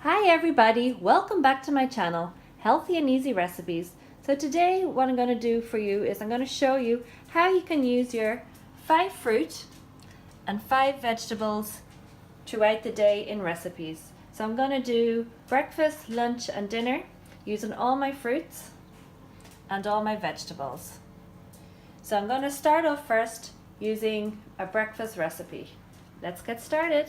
Hi everybody, welcome back to my channel, Healthy and Easy Recipes. So today what I'm going to do for you is I'm going to show you how you can use your 5 fruit and 5 vegetables throughout the day in recipes. So I'm going to do breakfast, lunch and dinner using all my fruits and all my vegetables. So I'm going to start off first using a breakfast recipe. Let's get started.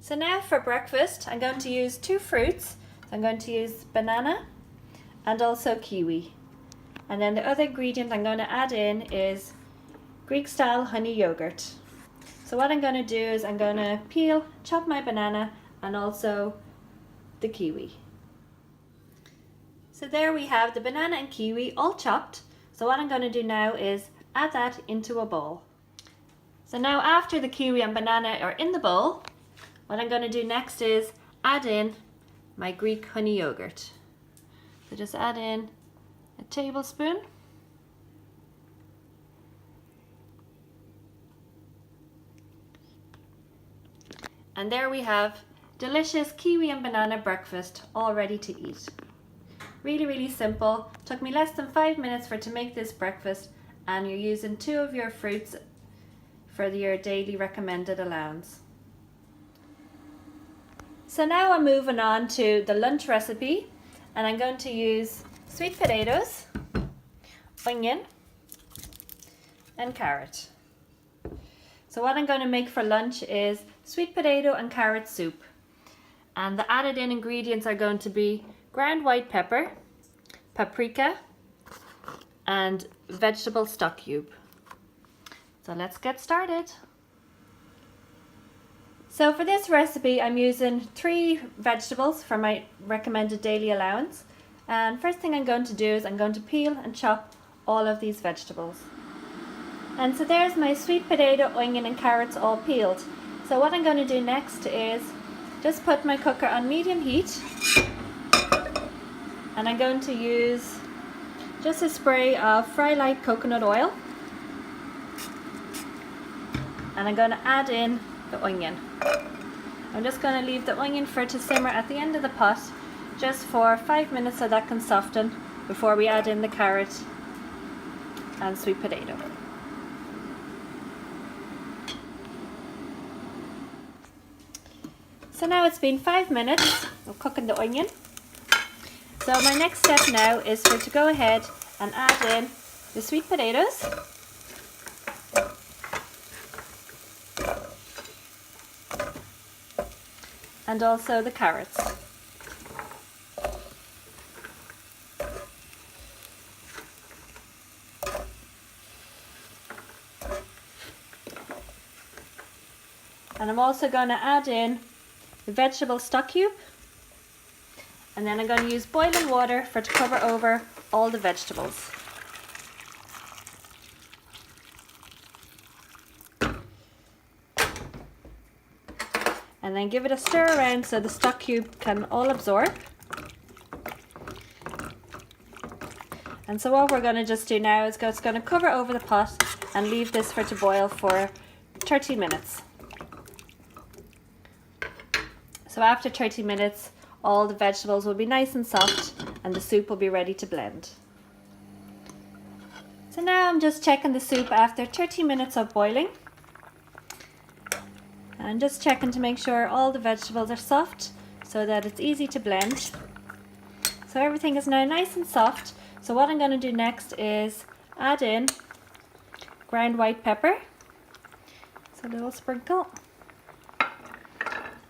So now for breakfast, I'm going to use 2 fruits. So I'm going to use banana and also kiwi. And then the other ingredient I'm going to add in is Greek style honey yogurt. So what I'm going to do is I'm going to chop my banana and also the kiwi. So there we have the banana and kiwi all chopped. So what I'm going to do now is add that into a bowl. So now after the kiwi and banana are in the bowl, what I'm going to do next is add in my Greek honey yogurt. So just add in a tablespoon. And there we have delicious kiwi and banana breakfast all ready to eat. Really simple. Took me less than 5 minutes to make this breakfast, and you're using 2 of your fruits for your daily recommended allowance. So now I'm moving on to the lunch recipe, and I'm going to use sweet potatoes, onion and carrot. So what I'm going to make for lunch is sweet potato and carrot soup, and the added in ingredients are going to be ground white pepper, paprika and vegetable stock cube. So let's get started. So for this recipe I'm using 3 vegetables for my recommended daily allowance, and first thing I'm going to do is I'm going to peel and chop all of these vegetables. And so there's my sweet potato, onion and carrots all peeled. So what I'm going to do next is just put my cooker on medium heat, and I'm going to use just a spray of Fry Light coconut oil, and I'm going to add in the onion. I'm just going to leave the onion to simmer at the end of the pot just for 5 minutes so that can soften before we add in the carrot and sweet potato. So now it's been 5 minutes of cooking the onion. So my next step now is to go ahead and add in the sweet potatoes. And also the carrots. And I'm also going to add in the vegetable stock cube. And then I'm going to use boiling water to cover over all the vegetables. And then give it a stir around so the stock cube can all absorb. And so what we're going to just do now is it's going to cover over the pot and leave this to boil for 30 minutes. So after 30 minutes all the vegetables will be nice and soft and the soup will be ready to blend. So now I'm just checking the soup after 30 minutes of boiling. And I'm just checking to make sure all the vegetables are soft so that it's easy to blend. So everything is now nice and soft. So what I'm going to do next is add in ground white pepper. So a little sprinkle.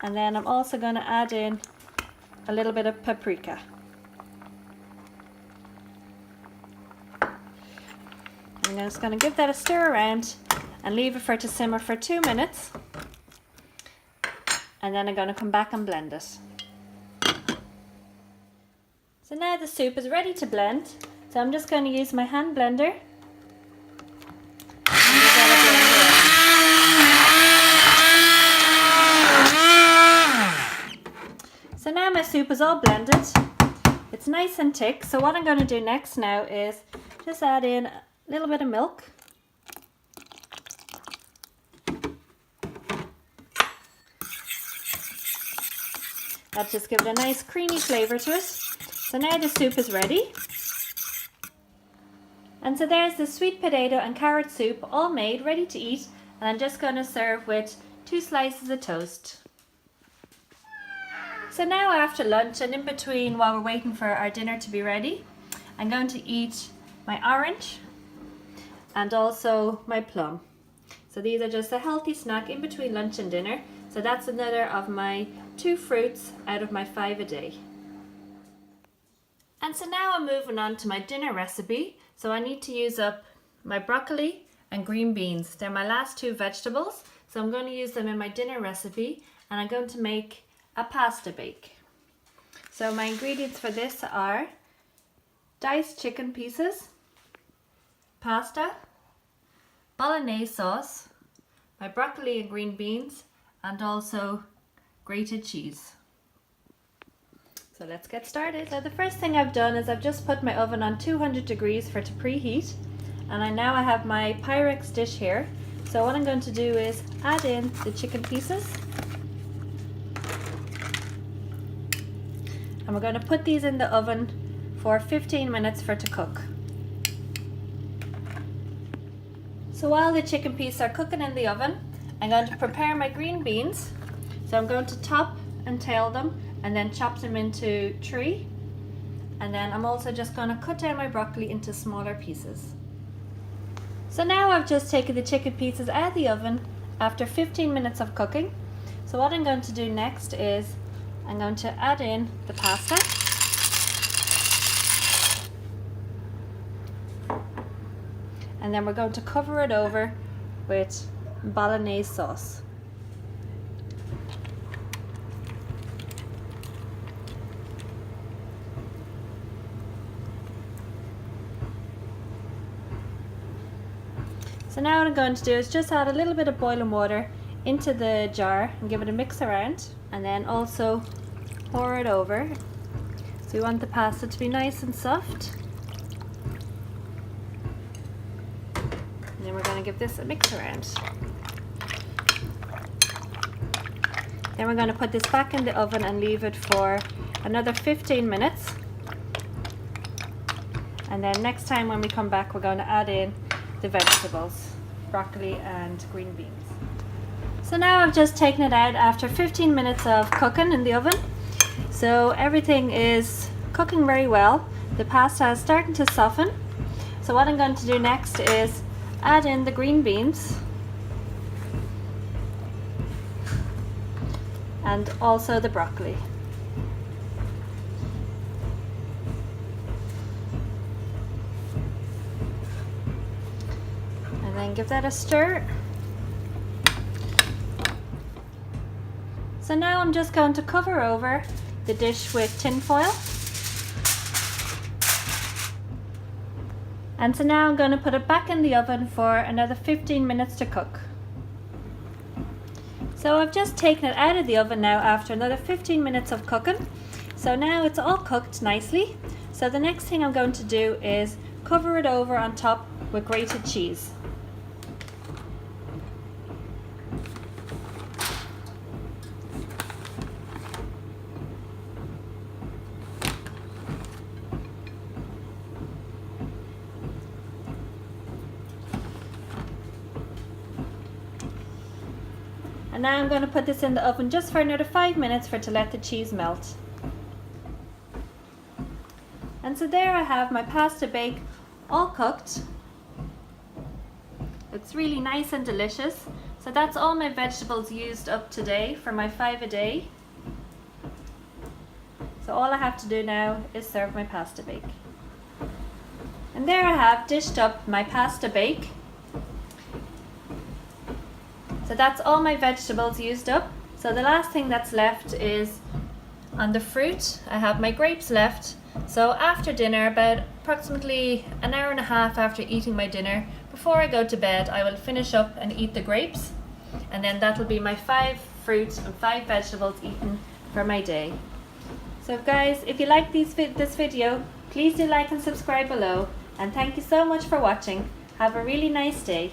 And then I'm also going to add in a little bit of paprika. I'm just going to give that a stir around and leave it to simmer for 2 minutes. And then I'm going to come back and blend it. So now the soup is ready to blend. So I'm just going to use my hand blender. So now my soup is all blended. It's nice and thick. So what I'm going to do next now is just add in a little bit of milk. That just gives it a nice creamy flavour to it. So now the soup is ready. And so there's the sweet potato and carrot soup all made, ready to eat. And I'm just going to serve with 2 slices of toast. So now after lunch and in between while we're waiting for our dinner to be ready, I'm going to eat my orange and also my plum. So these are just a healthy snack in between lunch and dinner. So that's another of my 2 fruits out of my 5 a day. And so now I'm moving on to my dinner recipe. So I need to use up my broccoli and green beans. They're my last 2 vegetables. So I'm going to use them in my dinner recipe and I'm going to make a pasta bake. So my ingredients for this are diced chicken pieces, pasta, bolognese sauce, my broccoli and green beans, and also grated cheese. So let's get started. So the first thing I've done is I've just put my oven on 200 degrees for it to preheat, and I have my Pyrex dish here. So what I'm going to do is add in the chicken pieces, and we're going to put these in the oven for 15 minutes for it to cook. So while the chicken pieces are cooking in the oven, I'm going to prepare my green beans. So I'm going to top and tail them and then chop them into 3. And then I'm also just going to cut down my broccoli into smaller pieces. So now I've just taken the chicken pieces out of the oven after 15 minutes of cooking. So what I'm going to do next is I'm going to add in the pasta. And then we're going to cover it over with bolognese sauce. So now what I'm going to do is just add a little bit of boiling water into the jar and give it a mix around, and then also pour it over. So we want the pasta to be nice and soft. And then we're going to give this a mix around. Then we're going to put this back in the oven and leave it for another 15 minutes. And then next time when we come back, we're going to add in the vegetables, broccoli and green beans. So now I've just taken it out after 15 minutes of cooking in the oven. So everything is cooking very well. The pasta is starting to soften. So what I'm going to do next is add in the green beans and also the broccoli. And then give that a stir. So now I'm just going to cover over the dish with tin foil. And so now I'm going to put it back in the oven for another 15 minutes to cook. So I've just taken it out of the oven now after another 15 minutes of cooking. So now it's all cooked nicely. So the next thing I'm going to do is cover it over on top with grated cheese. And now I'm going to put this in the oven just for another 5 minutes for it to let the cheese melt. And so there I have my pasta bake all cooked. It's really nice and delicious. So that's all my vegetables used up today for my 5 a day. So all I have to do now is serve my pasta bake. And there I have dished up my pasta bake. So that's all my vegetables used up. So the last thing that's left is on the fruit. I have my grapes left. So after dinner, about approximately an hour and a half after eating my dinner, before I go to bed, I will finish up and eat the grapes. And then that will be my 5 fruits and 5 vegetables eaten for my day. So guys, if you like this video, please do like and subscribe below. And thank you so much for watching. Have a really nice day.